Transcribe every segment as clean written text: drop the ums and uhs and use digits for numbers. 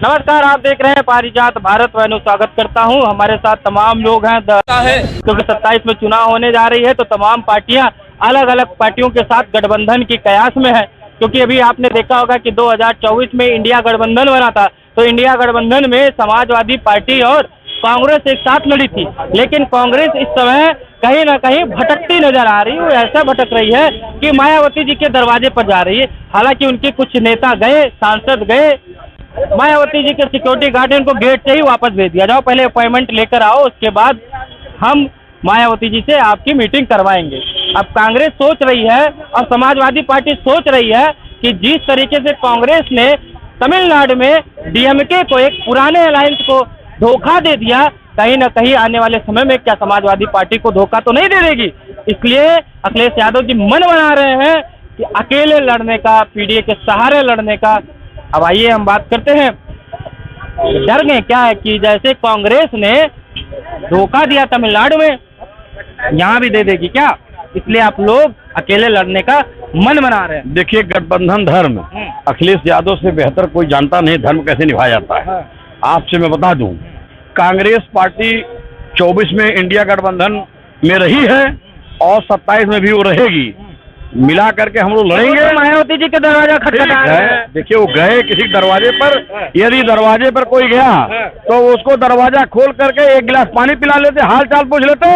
नमस्कार, आप देख रहे हैं पारिजात भारत। मैं स्वागत करता हूं। हमारे साथ तमाम लोग हैं क्योंकि 27 में चुनाव होने जा रही है, तो तमाम पार्टियां अलग अलग पार्टियों के साथ गठबंधन की कयास में है। क्योंकि अभी आपने देखा होगा कि 2024 में इंडिया गठबंधन बना था, तो इंडिया गठबंधन में समाजवादी पार्टी और कांग्रेस एक साथ लड़ी थी, लेकिन कांग्रेस इस समय कहीं ना कहीं भटकती नजर आ रही है। वो ऐसा भटक रही है कि मायावती जी के दरवाजे पर जा रही है। हालांकि उनके कुछ नेता गए, सांसद गए, मायावती जी के सिक्योरिटी गार्ड ने उनको गेट से ही वापस भेज दिया, जाओ पहले अपॉइंटमेंट लेकर आओ, उसके बाद हम मायावती जी से आपकी मीटिंग करवाएंगे। अब कांग्रेस सोच रही है और समाजवादी पार्टी सोच रही है कि जिस तरीके से कांग्रेस ने तमिलनाडु में डीएमके को, एक पुराने अलायंस को धोखा दे दिया, कहीं ना कहीं आने वाले समय में क्या समाजवादी पार्टी को धोखा तो नहीं दे देगी। इसलिए अखिलेश यादव जी मन बना रहे हैं कि अकेले लड़ने का, पीडीए के सहारे लड़ने का। अब आइए हम बात करते हैं, डर गए क्या है कि जैसे कांग्रेस ने धोखा दिया तमिलनाडु में, यहाँ भी दे देगी क्या? इसलिए आप लोग अकेले लड़ने का मन बना रहे हैं। देखिए, गठबंधन धर्म अखिलेश यादव से बेहतर कोई जानता नहीं धर्म कैसे निभाया जाता है। आपसे मैं बता दूं, कांग्रेस पार्टी 24 में इंडिया गठबंधन में रही है और 27 में भी वो रहेगी। मिला करके हम लोग लड़ेंगे। मायावती जी के दरवाजा खटखटा है। देखिए, वो गए किसी दरवाजे पर, यदि दरवाजे पर कोई गया तो उसको दरवाजा खोल करके एक गिलास पानी पिला लेते, हाल चाल पूछ लेते।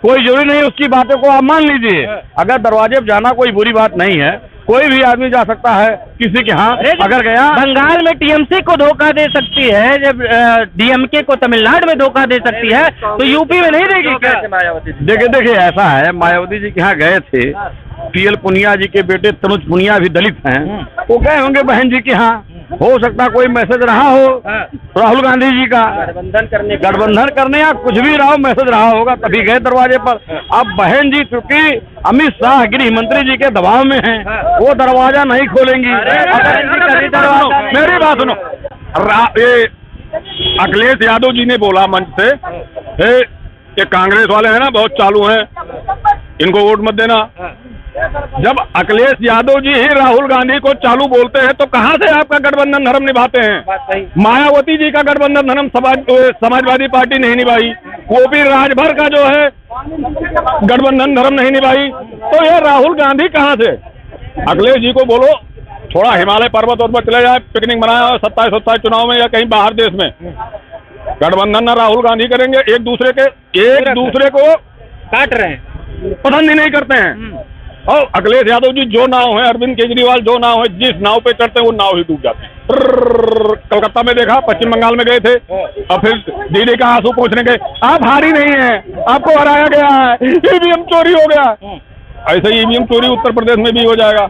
कोई जरूरी नहीं उसकी बातों को आप मान लीजिए। अगर दरवाजे पर जाना कोई बुरी बात नहीं है, कोई भी आदमी जा सकता है किसी के यहाँ। अगर गया, बंगाल में टीएमसी को धोखा दे सकती है, जब डीएमके को तमिलनाडु में धोखा दे सकती है, तो यूपी में नहीं देगी क्या मायावती? देखिए ऐसा है, मायावती जी के यहाँ गए थे, पीएल पुनिया जी के बेटे तनुज पुनिया भी दलित हैं, वो गए होंगे बहन जी के यहाँ। हो सकता कोई मैसेज रहा हो राहुल गांधी जी का गठबंधन करने या कुछ भी रहा हो, मैसेज रहा होगा, तभी गए दरवाजे पर। अब बहन जी चूंकि अमित शाह गृह मंत्री जी के दबाव में हैं, वो दरवाजा नहीं खोलेंगी। मेरी बात सुनो, ये अखिलेश यादव जी ने बोला मंच से, ये कांग्रेस वाले हैं ना बहुत चालू हैं, इनको वोट मत देना। जब अखिलेश यादव जी ही राहुल गांधी को चालू बोलते हैं, तो कहां से आपका गठबंधन धर्म निभाते हैं? मायावती जी का गठबंधन धर्म समाजवादी पार्टी नहीं निभाई, वो भी राजभर का जो है गठबंधन धर्म नहीं निभाई, तो ये राहुल गांधी कहां से? अखिलेश जी को बोलो थोड़ा हिमालय पर्वत और चले जाए, पिकनिक मनाया 27 चुनाव में या कहीं बाहर देश में। गठबंधन न राहुल गांधी करेंगे, एक दूसरे को काट रहे हैं, पसंद ही नहीं करते हैं। और अखिलेश यादव जी जो नाव है, अरविंद केजरीवाल जो नाव है, जिस नाव पे चढ़ते हैं वो नाव ही डूब जाती है। कलकत्ता में देखा, पश्चिम बंगाल में गए थे, और फिर दीदी का आंसू पोंछने गए, आप हारी नहीं है, आपको हराया गया है, ईवीएम चोरी हो गया। ऐसे ही ईवीएम चोरी उत्तर प्रदेश में भी हो जाएगा,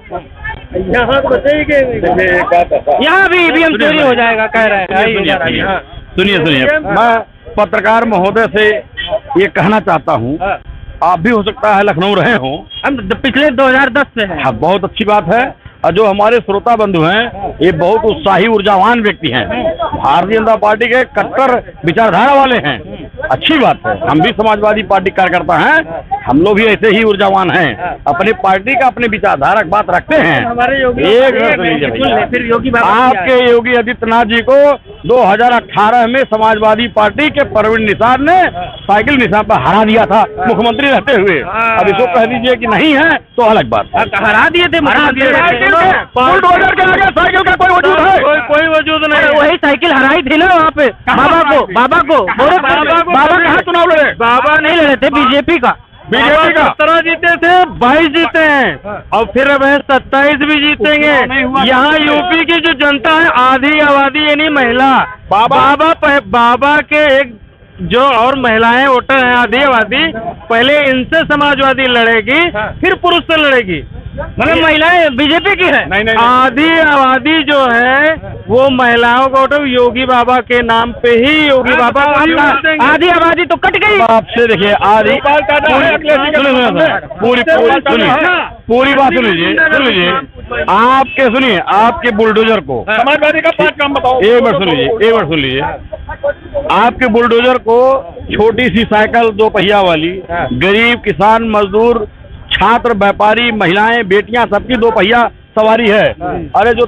यहाँ भी ईवीएम चोरी हो जाएगा कह रहे हैं। सुनिए, मैं पत्रकार महोदय से ये कहना चाहता हूँ, आप भी हो सकता है लखनऊ रहे हों, हम पिछले 2010 से हैं। हाँ, बहुत अच्छी बात है। और जो हमारे श्रोता बंधु हैं, ये बहुत उत्साही ऊर्जावान व्यक्ति हैं, भारतीय जनता पार्टी के कट्टर विचारधारा वाले हैं, अच्छी बात है। हम भी समाजवादी पार्टी कार्यकर्ता हैं, हम लोग भी ऐसे ही ऊर्जावान हैं, अपने पार्टी का, अपने विचारधारा की बात रखते हैं। हमारे योगी फिर आपके योगी आदित्यनाथ जी को 2018 में समाजवादी पार्टी के परवीन निषाद ने साइकिल निशान पर हरा दिया था, मुख्यमंत्री रहते हुए। अब इसको कह दीजिए कि नहीं है तो अलग बात। हरा दिए थे, बुलडोजर के आगे साइकिल का कोई वजूद है? कोई वजूद नहीं। वही साइकिल हराई थी ना वहाँ पे बाबा को बाबा कहाँ चुनाव लड़े? बाबा नहीं लड़े थे, बीजेपी का 17 जीते थे, 22 जीते हैं, और फिर अब 27 भी जीतेंगे। यहाँ यूपी की जो जनता है, आधी आबादी यानी महिला, बाबा के एक जो और महिलाएं वोटर हैं, आधी आबादी, पहले इनसे समाजवादी लड़ेगी, फिर पुरुष से लड़ेगी। मतलब महिलाएं बीजेपी की है। नहीं। आधी आबादी जो है वो महिलाओं को वोट योगी बाबा के नाम पे ही, योगी बाबा आधी आबादी तो कट गई। आपसे देखिए, आधी पूरी बात सुन लीजिए, आपके बुलडोजर को समाजवादी का 5 काम बताओ। एक बार सुन लीजिए, आपके बुलडोजर को छोटी सी साइकिल 2 पहिया वाली, गरीब किसान मजदूर छात्र व्यापारी महिलाएं बेटियां सबकी 2 पहिया सवारी है। अरे जो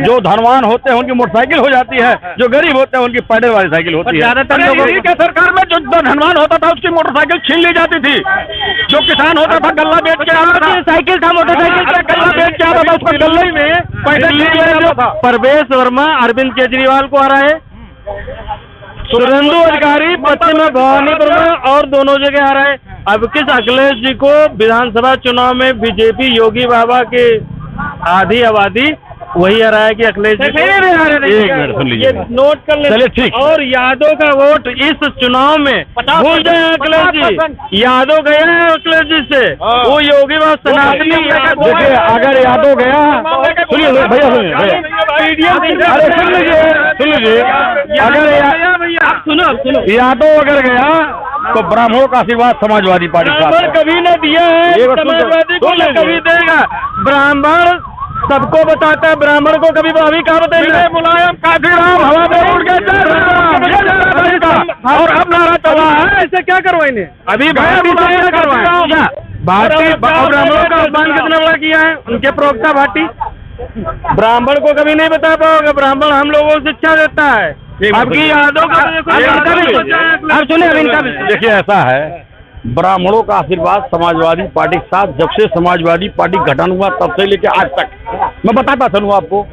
जो धनवान होते हैं उनकी मोटरसाइकिल हो जाती है, जो गरीब होते हैं उनकी पैदल वाली साइकिल होती है। ज्यादातर लोगों की सरकार में जो धनवान होता था उसकी मोटरसाइकिल छीन ली जाती थी, जो किसान होता था गल्ला बेच के आता था, साइकिल था मोटरसाइकिल का गल्ला बेच के आता था उसको गल्ले में पैदल छीन लिया जाता था। परवेश वर्मा अरविंद केजरीवाल को हरा है, सुरेंदु अधिकारी पश्चिम में भवानीपुर में और दोनों जगह हरा है। अब किस अखिलेश जी को विधानसभा चुनाव में बीजेपी योगी बाबा के आधी आबादी वही हरा है कि अखिलेश जी को? एक मिनट सुन लीजिए, नोट कर चलिए ठीक। और यादव का वोट इस चुनाव में भूल जाए अखिलेश जी, यादव गया है अखिलेश जी से, वो योगी बाबा सनातनी। देखिए अगर यादव गया, सुनिए भैया सुनिए, अरे सुन लीजिए, अगर सुनो यादव अगर गया तो ब्राह्मणों का आशीर्वाद समाजवादी पार्टी का कभी न दिया है, समाजवादी को न कभी देगा। ब्राह्मण सबको बताता है, ब्राह्मण को कभी अभी कहा बताइए मुलायम काफी राम हवा में उड़ गए और अब नारा चला है, ऐसे क्या करवाएंगे? अभी भाटी ब्राह्मणों का अपमान कितना बड़ा किया है उनके प्रवक्ता भाटी। ब्राह्मण को कभी नहीं बता पाओगे, ब्राह्मण हम लोगों को शिक्षा देता है। आपकी यादों का अब सुने, इनका भी देखिए ऐसा है, ब्राह्मणों का आशीर्वाद समाजवादी पार्टी के साथ जब से समाजवादी पार्टी गठन हुआ तब से लेके आज तक, मैं बताता चलूँ आपको।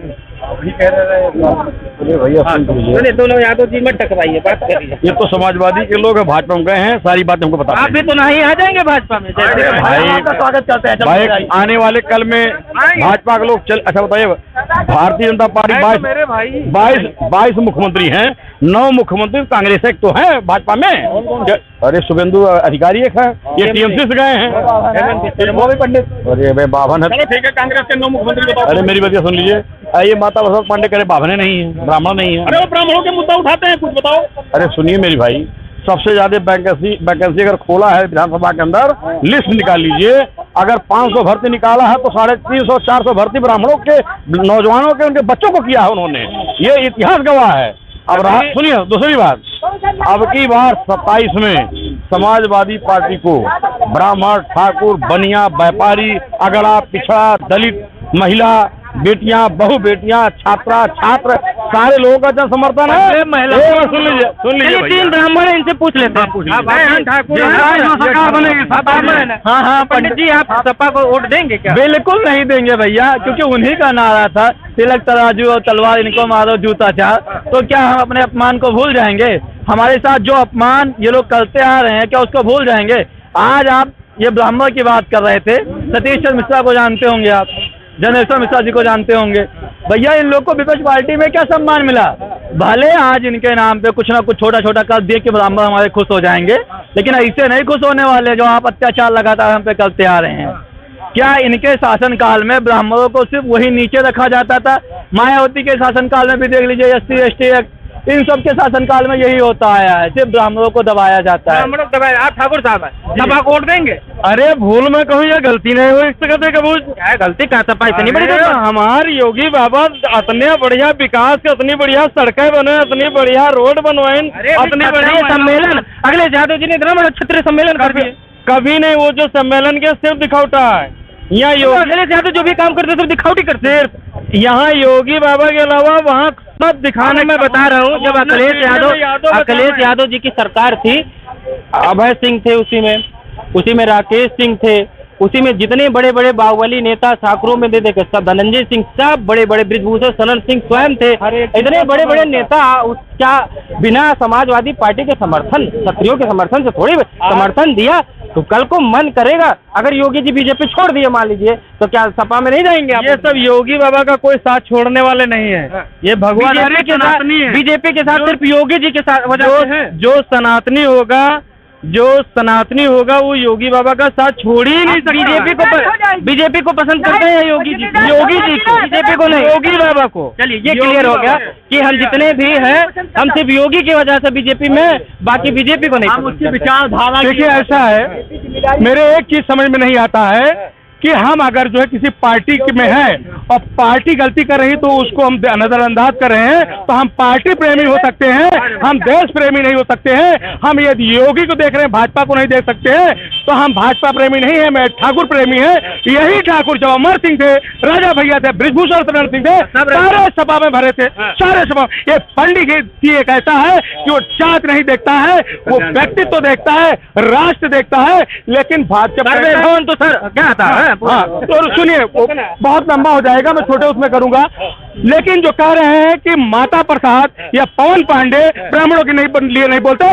भैया दोनों यादव जी में टकराइए, बात करिए। ये तो समाजवादी के लोग भाजपा में गए हैं, सारी बातें हमको बता। आप भी तो नहीं आ जाएंगे भाजपा में? स्वागत करते हैं भाई, आने वाले कल में भाजपा के लोग चल। अच्छा बताइए, भारतीय जनता पार्टी 22 मुख्यमंत्री हैं, 9 मुख्यमंत्री कांग्रेस एक तो है भाजपा में। अरे शुभेंदु अधिकारी एक है, ये टीएमसी से गए हैं, वो भी पंडित। अरे भाई बाभन है, ठीक है, कांग्रेस के 9 मुख्यमंत्री बताओ। अरे मेरी बात सुन लीजिए, ये माता बसंत पांडे करे बाभने नहीं है, ब्राह्मण नहीं है। अरे वो ब्राह्मणों के मुद्दा उठाते हैं, कुछ बताओ। अरे सुनिए मेरी भाई, सबसे ज्यादा वैकेंसी अगर खोला है विधानसभा के अंदर, लिस्ट निकाल लीजिए। अगर 500 भर्ती निकाला है तो 350-400 भर्ती ब्राह्मणों के नौजवानों के उनके बच्चों को किया है उन्होंने, ये इतिहास गवाह है। अब सुनिए दूसरी बात, अब की बार 27 में समाजवादी पार्टी को ब्राह्मण, ठाकुर, बनिया, व्यापारी, अगड़ा, पिछड़ा, दलित, महिला, बेटियां, बहु बेटियां, छात्रा, छात्र, सारे लोगों का जन समर्थन है। सुन लीजिए 3 ब्राह्मण इनसे पूछ लेते हैं। हाँ पंडित जी, आप सपा को वोट देंगे क्या? बिल्कुल नहीं देंगे भैया, क्योंकि उन्हीं का नारा था तिलक तराजू और तलवार इनको मारो जूता चार। तो क्या हम अपने अपमान को भूल जाएंगे? हमारे साथ जो अपमान ये लोग करते आ रहे हैं, क्या उसको भूल जाएंगे? आज आप ये ब्राह्मण की बात कर रहे थे, सतीश चंद्र मिश्रा को जानते होंगे आप, जनेश्वर मिश्रा जी को जानते होंगे। भैया इन लोग को विपक्ष पार्टी में क्या सम्मान मिला? भले आज इनके नाम पे कुछ ना कुछ छोटा छोटा कर दिए कि ब्राह्मण हमारे खुश हो जाएंगे, लेकिन ऐसे नहीं खुश होने वाले जो आप अत्याचार लगातार हम पे करते आ रहे हैं। क्या इनके शासनकाल में ब्राह्मणों को सिर्फ वही नीचे रखा जाता था? मायावती के शासनकाल में भी देख लीजिए, SC/ST एक्ट, इन सब के शासनकाल में यही होता आया है, सिर्फ ब्राह्मणों को दबाया जाता है। ब्राह्मणों को दबाया। आप ठाकुर साहब सपा को वोट देंगे? अरे भूल में कहूँ या गलती नहीं हुई, इससे कहते कबूल क्या गलती का सपा इतनी बड़ी? हमारे योगी बाबा इतने बढ़िया विकास के, इतनी बढ़िया सड़कें बने, इतनी बढ़िया रोड बनवाए, इतनी बढ़िया सम्मेलन अखिलेश यादव जी ने इतना बड़ा क्षत्रिय सम्मेलन कर दिया। कभी नहीं, वो जो सम्मेलन के सिर्फ दिखावटा है। यहाँ अखिलेश यादव जो भी काम करते सिर्फ दिखावटी करते हैं। यहाँ योगी बाबा के अलावा वहाँ सब दिखाने में बता रहा हूँ। जब अखिलेश यादव जी की सरकार थी, अभय सिंह थे उसी में राकेश सिंह थे, उसी में जितने बड़े बड़े बाहुबली नेता ठाकुरों में दे देकर सब, धनंजय सिंह, सब बड़े बड़े, बृजभूषण शरण सिंह स्वयं थे, इतने बड़े बड़े नेता उसका बिना समाजवादी पार्टी के समर्थन, क्षत्रियों के समर्थन से थोड़ी समर्थन दिया। तो कल को मन करेगा अगर योगी जी बीजेपी छोड़ दिए मान लीजिए, तो क्या सपा में नहीं जाएंगे? ये सब योगी बाबा का कोई साथ छोड़ने वाले नहीं है, ये भगवान बीजेपी के साथ सिर्फ योगी जी के साथ वजह है। जो सनातनी होगा वो योगी बाबा का साथ छोड़ ही नहीं सकता। बीजेपी को पसंद करते हैं योगी जी को, बीजेपी को नहीं, योगी बाबा को। चलिए ये क्लियर हो गया कि हम जितने भी हैं हम सिर्फ योगी की वजह से बीजेपी में, बाकी बीजेपी को नहीं। हम उसकी विचारधारा, देखिए ऐसा है, मेरे एक चीज समझ में नहीं आता है कि हम अगर जो है किसी पार्टी में है और पार्टी गलती कर रही तो उसको हम नजरअंदाज कर रहे हैं, तो हम पार्टी प्रेमी हो सकते हैं, हम देश प्रेमी नहीं हो सकते हैं। हम यदि योगी को देख रहे हैं, भाजपा को नहीं देख सकते हैं, तो हम भाजपा प्रेमी नहीं है, मैं ठाकुर प्रेमी है। यही ठाकुर जब अमर सिंह थे, राजा भैया थे, बृजभूषण शरण सिंह थे, सारे सभा में भरे थे, सारे सभा। ये पंडित जी एक ऐसा है कि वो जात नहीं देखता है, वो व्यक्तित्व तो देखता है, राष्ट्र देखता है, लेकिन भाजपा तो सर क्या आता है? तो सुनिए, बहुत लंबा हो जाएगा, मैं छोटे उसमें करूंगा। लेकिन जो कह रहे हैं कि माता प्रसाद या पवन पांडे ब्राह्मणों के लिए नहीं बोलते,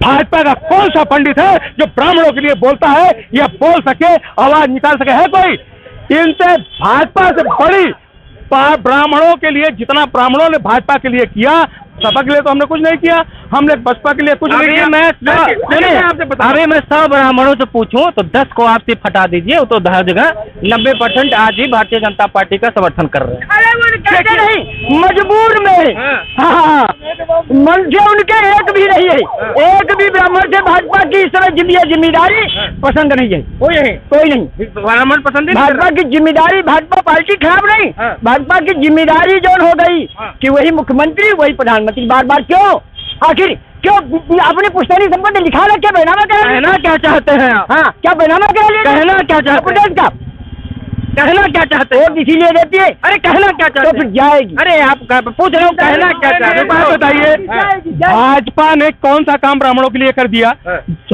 भाजपा का कौन सा पंडित है जो ब्राह्मणों के लिए बोलता है या बोल सके, आवाज निकाल सके? है कोई? इनसे भाजपा से बड़ी ब्राह्मणों के लिए जितना ब्राह्मणों ने भाजपा के लिए किया, सपा के लिए तो हमने कुछ नहीं किया, हमने बसपा के लिए कुछ नहीं किया। अभी मैं 100 ब्राह्मणों से पूछूं तो 10 को आप सिर्फ हटा दीजिए, वो तो हर जगह 90% आज ही भारतीय जनता पार्टी का समर्थन कर रहे हैं। अरे वो कहते नहीं, मजबूर में हाँ, मन से उनके एक भी नहीं है, एक भी ब्राह्मण से भाजपा की इस तरह जिम्मेदारी पसंद नहीं है, कोई नहीं ब्राह्मण पसंद नहीं। भाजपा की जिम्मेदारी, भाजपा पार्टी खराब नहीं, भाजपा की जिम्मेदारी जो हो गई कि वही मुख्यमंत्री वही प्रधानमंत्री, बार बार क्यों? आखिर क्यों अपनी पुश्तैनी संपत्ति लिखा रखे? बैनामा कहना क्या चाहते हैं आप? हाँ, क्या बैनामा करा लिया? कहना क्या चाहते हैं? का कहना क्या चाहते हैं? वोट इसीलिए देती है। अरे कहना क्या चाहते हैं? तो फिर जाएगी। अरे आप पूछ रहे हो कहना क्या चाहते हैं? बात बताइए, भाजपा ने कौन सा काम ब्राह्मणों के लिए कर दिया?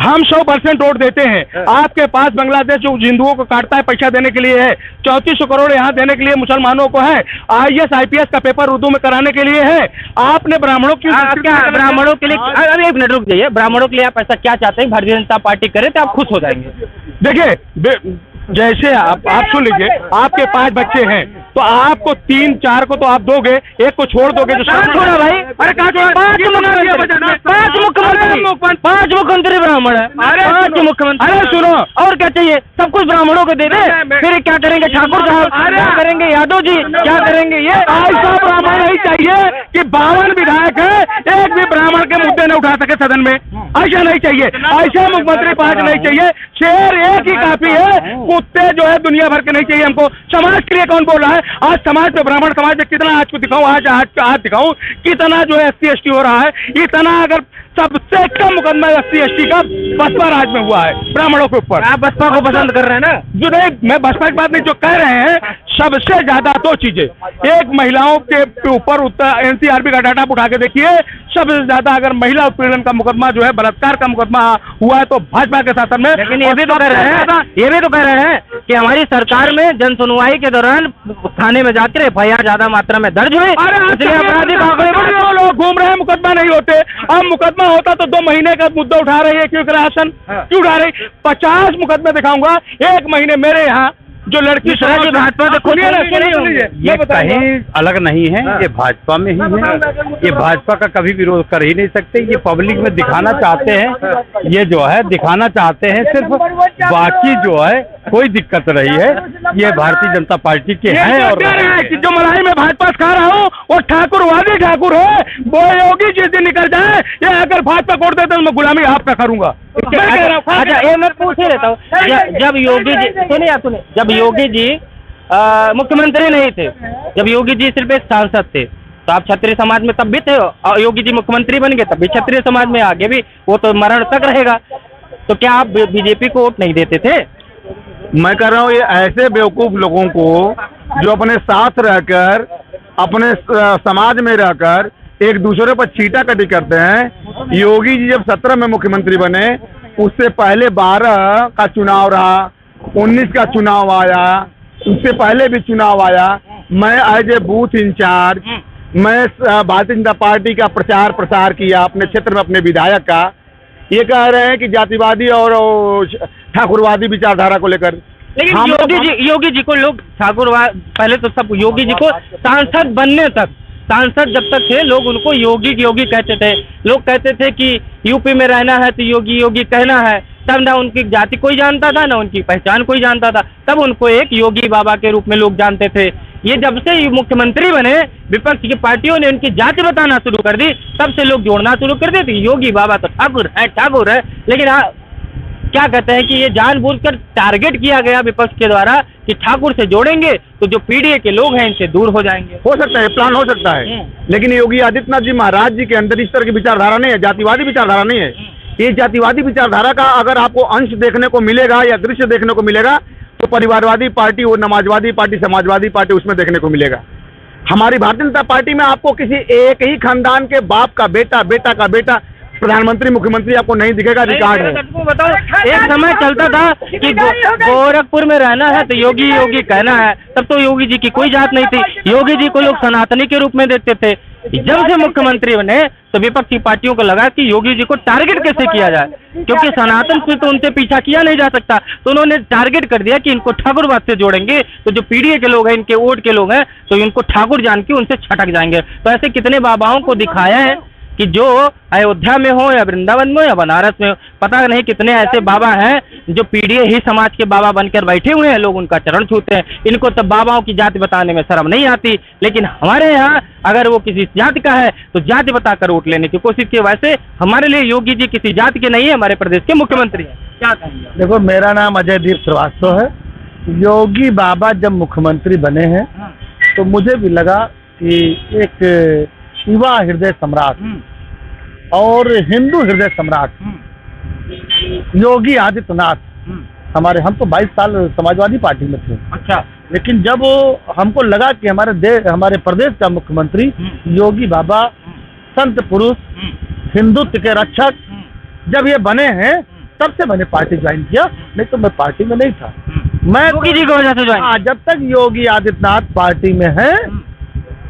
हम 100% वोट देते हैं। आपके पास बांग्लादेश जो हिंदुओं को काटता है पैसा देने के लिए है, 3400 करोड़ यहाँ देने के लिए मुसलमानों को है, IAS IPS का पेपर उर्दू में कराने के लिए है। आपने ब्राह्मणों की क्या ब्राह्मणों के लिए? अरे एक मिनट रुक जाइए, ब्राह्मणों के लिए आप ऐसा क्या चाहते हैं भारतीय जनता पार्टी करे तो आप खुश हो जाएंगे? देखिए, जैसे आप सुन लीजिए, आपके 5 बच्चे हैं तो आपको 3-4 को तो आप दोगे, एक को छोड़ दोगे जो छोड़ा भाई। अरे कहाँ छोड़ा? 5 मुख्यमंत्री ब्राह्मण है। अरे 5 मुख्यमंत्री। अरे सुनो, और क्या चाहिए? सब कुछ ब्राह्मणों को दे दे, फिर क्या करेंगे ठाकुर साहब? क्या करेंगे यादव जी? क्या करेंगे? ये ऐसा ब्राह्मण नहीं चाहिए कि 52 विधायक है, एक भी ब्राह्मण के मुद्दे न उठा सके सदन में। ऐसा नहीं चाहिए, ऐसा मुख्यमंत्री 5 नहीं चाहिए। शेर एक ही काफी है, कुत्ते जो है दुनिया भर के नहीं चाहिए हमको। समाज के लिए कौन बोल रहा है? आज समाज में, ब्राह्मण समाज में कितना आज को दिखाऊं, आज दिखाऊं कितना जो है SC ST हो रहा है। इतना अगर सबसे कम मुकदमा SC ST का बसपा राज में हुआ है ब्राह्मणों के ऊपर। आप बसपा को पसंद कर रहे हैं ना? जो नहीं, मैं बसपा की बात नहीं, जो कह रहे हैं सबसे ज्यादा 2 चीजें, एक महिलाओं के ऊपर NCRB का डाटा उठा के देखिए, सबसे ज्यादा अगर महिला उत्पीड़न का मुकदमा जो है, बलात्कार का मुकदमा हुआ है तो भाजपा के शासन में। लेकिन ये भी तो कह रहे हैं कि हमारी सरकार में जन सुनवाई के दौरान थाने में जाकर FIR ज्यादा मात्रा में दर्ज हुई, इसलिए आपराधिक आंकड़े बढ़े। लोग घूम रहे हैं, मुकदमा नहीं होते। अब मुकदमा होता तो 2 महीने का मुद्दा उठा रही है, क्यों राशन क्यों उठा रही? 50 मुकदमे दिखाऊंगा 1 महीने मेरे यहाँ। जो लड़की भाजपा से खुद ये कहीं अलग नहीं है, ये भाजपा में ही है। ये भाजपा का कभी विरोध कर ही नहीं सकते। ये पब्लिक में दिखाना चाहते हैं, ये जो है दिखाना चाहते हैं सिर्फ। बाकी जो है कोई दिक्कत नहीं है, ये भारतीय जनता पार्टी के हैं। और जो मलाई में भाजपा खा रहा हूँ वो ठाकुरवादी ठाकुर है, वो योगी जिस दिन निकल जाए, ये अगर भाजपा कोट देते तो मैं गुलामी आपका करूंगा। अच्छा, ये मैं पूछ ही रहता हूँ, जब योगी जी सुने, जब योगी जी मुख्यमंत्री नहीं थे, जब योगी जी सिर्फ एक सांसद थे, तो आप क्षत्रिय समाज में तब भी थे, और योगी जी मुख्यमंत्री बन गए तब भी क्षत्रिय समाज में, आगे भी वो तो मरण तक रहेगा। तो क्या आप बीजेपी को वोट नहीं देते थे? मैं कह रहा हूँ ये ऐसे बेवकूफ लोगों को जो अपने साथ रहकर, अपने समाज में रहकर एक दूसरे पर छीटाकटी करते हैं। योगी जी जब 17 में मुख्यमंत्री बने, उससे पहले 12 का चुनाव रहा, 19 का चुनाव आया, उससे पहले भी चुनाव आया। मैं एज ए बूथ इंचार्ज, मैं भारतीय जनता पार्टी का प्रचार प्रसार किया अपने क्षेत्र में, अपने विधायक का। ये कह रहे हैं कि जातिवादी और ठाकुरवादी विचारधारा को लेकर, लेकिन योगी जी को लोग ठाकुरवाद, पहले तो सब योगी जी को सांसद बनने तक, सांसद जब तक थे लोग उनको योगी कहते थे। लोग कहते थे कि यूपी में रहना है तो योगी कहना है, तब ना उनकी जाति कोई जानता था, ना उनकी पहचान कोई जानता था, तब उनको एक योगी बाबा के रूप में लोग जानते थे। ये जब से मुख्यमंत्री बने, विपक्ष की पार्टियों ने उनकी जाति बताना शुरू कर दी, तब से लोग जोड़ना शुरू कर दिए थे, योगी बाबा तो ठाकुर है। लेकिन क्या कहते हैं कि ये जानबूझकर टारगेट किया गया विपक्ष के द्वारा कि ठाकुर से जोड़ेंगे तो जो पीडीए के लोग हैं इनसे दूर हो जाएंगे। हो सकता है, प्लान हो सकता है, लेकिन योगी आदित्यनाथ जी महाराज जी के अंदर इस तरह की विचारधारा नहीं है, जातिवादी विचारधारा नहीं है। ये जातिवादी विचारधारा का अगर आपको अंश देखने को मिलेगा या दृश्य देखने को मिलेगा तो परिवारवादी पार्टी और नमाजवादी पार्टी, समाजवादी पार्टी उसमें देखने को मिलेगा। हमारी भारतीय जनता पार्टी में आपको किसी एक ही खानदान के बाप का बेटा, बेटा का बेटा प्रधानमंत्री, मुख्यमंत्री आपको नहीं दिखेगा। रिकॉर्ड है। बताओ, एक समय चलता था कि गोरखपुर में रहना है तो योगी योगी कहना है, तब तो योगी जी की कोई जात नहीं थी, योगी जी को लोग सनातनी के रूप में देखते थे। जब से मुख्यमंत्री बने तो विपक्षी पार्टियों को लगा कि योगी जी को टारगेट कैसे किया जाए, क्योंकि सनातन से तो उनसे पीछा किया नहीं जा सकता, तो उन्होंने टारगेट कर दिया कि इनको ठाकुरवाद से जोड़ेंगे तो जो पीडीए के लोग हैं, इनके वोट के लोग हैं, तो इनको ठाकुर जान के उनसे छटक जाएंगे। तो ऐसे कितने बाबाओं को दिखाया है कि जो अयोध्या में हो या वृंदावन में हो या बनारस में हो, पता नहीं कितने ऐसे बाबा हैं जो पीडीए ही समाज के बाबा बनकर बैठे हुए हैं, लोग उनका चरण छूते हैं। इनको तो बाबाओं की जाति बताने में शर्म नहीं आती, लेकिन हमारे यहाँ अगर वो किसी जाति का है तो जाति बताकर वोट लेने की कोशिश की। वैसे हमारे लिए योगी जी किसी जाति के नहीं है, हमारे प्रदेश के मुख्यमंत्री हैं। क्या कहेंगे? देखो, मेरा नाम अजय दीप श्रीवास्तव है। योगी बाबा जब मुख्यमंत्री बने हैं तो मुझे भी लगा कि एक युवा हृदय सम्राट और हिंदू हृदय सम्राट योगी आदित्यनाथ हमारे, हम तो 22 साल समाजवादी पार्टी में थे। अच्छा। लेकिन जब हमको लगा कि हमारे प्रदेश का मुख्यमंत्री योगी बाबा संत पुरुष, हिंदुत्व के रक्षक जब ये बने हैं तब से मैंने पार्टी ज्वाइन किया, नहीं तो मैं पार्टी में नहीं था। मैं योगी जी की वजह से ज्वाइन। जब तक योगी आदित्यनाथ पार्टी में है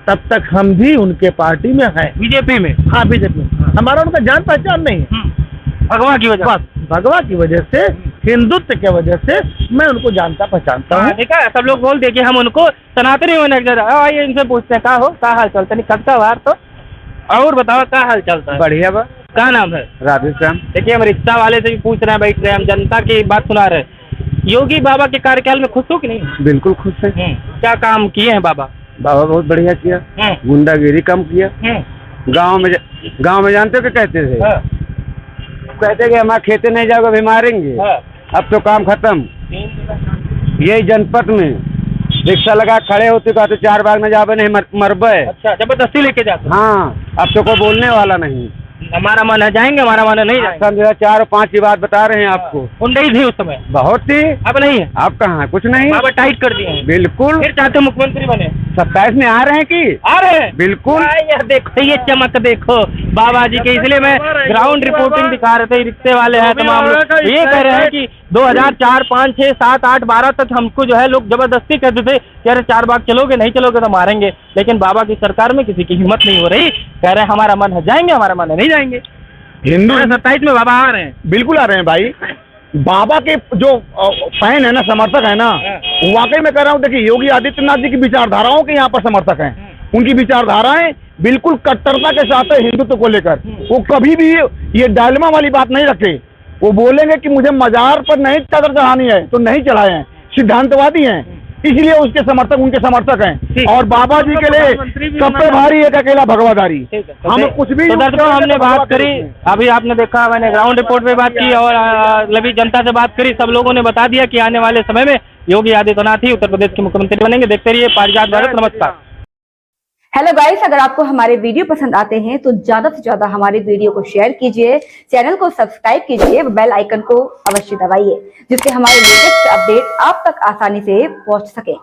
तब तक हम भी उनके पार्टी में हैं। बीजेपी में? हाँ, बीजेपी में। हमारा उनका जान पहचान नहीं है, भगवा की वजह, बस भगवा की वजह से, हिंदुत्व की वजह से मैं उनको जानता पहचानता हूँ। देखा, सब लोग बोल दे कि हम उनको सनातनी होने के, आइए इनसे पूछते हैं, क्या हाल चलता नहीं कब का बाहर, तो और बताओ क्या हाल चलता है? बढ़िया बा। क्या नाम है? राधेश्याम। देखिए, हम रिक्शा वाले से भी पूछ रहे हैं, बैठ रहे हैं, हम जनता की बात सुना रहे हैं। योगी बाबा के कार्यकाल में खुश हो कि नहीं? बिल्कुल खुश है। क्या काम किए हैं बाबा? बाबा बहुत बढ़िया किया, गुंडागिरी कम किया। गांव में जानते हो क्या कहते थे? कहते कि हमारे खेते नहीं जाओगे भी मारेंगे। अब तो काम खत्म। यही जनपद में रिक्शा लगा खड़े होते, कहते 4 बाग न जावे नहीं मरबे। अच्छा, जबरदस्ती लेके जाते? हाँ, अब तो कोई बोलने वाला नहीं। हमारा मन है जाएंगे, हमारा मन है नहीं जाएंगे। 2004 और 5 की बात बता रहे हैं आपको। गुंडई थी उस समय? बहुत थी। अब नहीं है? अब कहाँ, कुछ नहीं। बाबा टाइट कर दिए हैं। बिल्कुल। फिर चाहते मुख्यमंत्री बने? 27 में आ रहे हैं कि? आ रहे हैं बिल्कुल। यार देखो, ये चमक देखो बाबा जी के, इसलिए मैं ग्राउंड रिपोर्टिंग दिखा रहे थे। रिक्शे वाले हैं तमाम लोग ये कह रहे हैं कि 2004, 5, 6, 7, 8, 12 तक हमको जो है लोग जबरदस्ती कहते थे कि अरे 4 बाग चलोगे, नहीं चलोगे तो मारेंगे। लेकिन बाबा की सरकार में किसी की हिम्मत नहीं हो रही, कह रहे हैं हमारा मन है जाएंगे, हमारा मन है नहीं जाएंगे। हिंदू 27 में बाबा आ रहे हैं। बिल्कुल आ रहे हैं भाई। बाबा के जो फैन है ना, समर्थक है ना, वाकई में कह रहा हूँ, देखिए योगी आदित्यनाथ जी की विचारधाराओं के यहाँ पर समर्थक हैं। उनकी विचारधाराएं बिल्कुल कट्टरता के साथ है हिंदुत्व को लेकर। वो कभी भी ये डायलमा वाली बात नहीं रखे। वो बोलेंगे कि मुझे मजार पर नहीं चादर चढ़ानी है तो नहीं चढ़ाए हैं, सिद्धांतवादी हैं, इसलिए उसके समर्थक उनके समर्थक हैं। और बाबा जी के लिए सब पे भारी एक अकेला भगवाधारी। हम कुछ भी, तो दर्शकों, हमने बात करी, अभी आपने देखा, मैंने ग्राउंड रिपोर्ट पे बात की और लवी जनता से बात करी। सब लोगों ने बता दिया कि आने वाले समय में योगी आदित्यनाथ ही उत्तर प्रदेश के मुख्यमंत्री बनेंगे। देखते रहिए पारिजात भारत। नमस्कार। हेलो गाइस, अगर आपको हमारे वीडियो पसंद आते हैं तो ज्यादा से ज्यादा हमारे वीडियो को शेयर कीजिए, चैनल को सब्सक्राइब कीजिए, बेल आइकन को अवश्य दबाइए, जिससे हमारे लेटेस्ट अपडेट आप तक आसानी से पहुंच सके।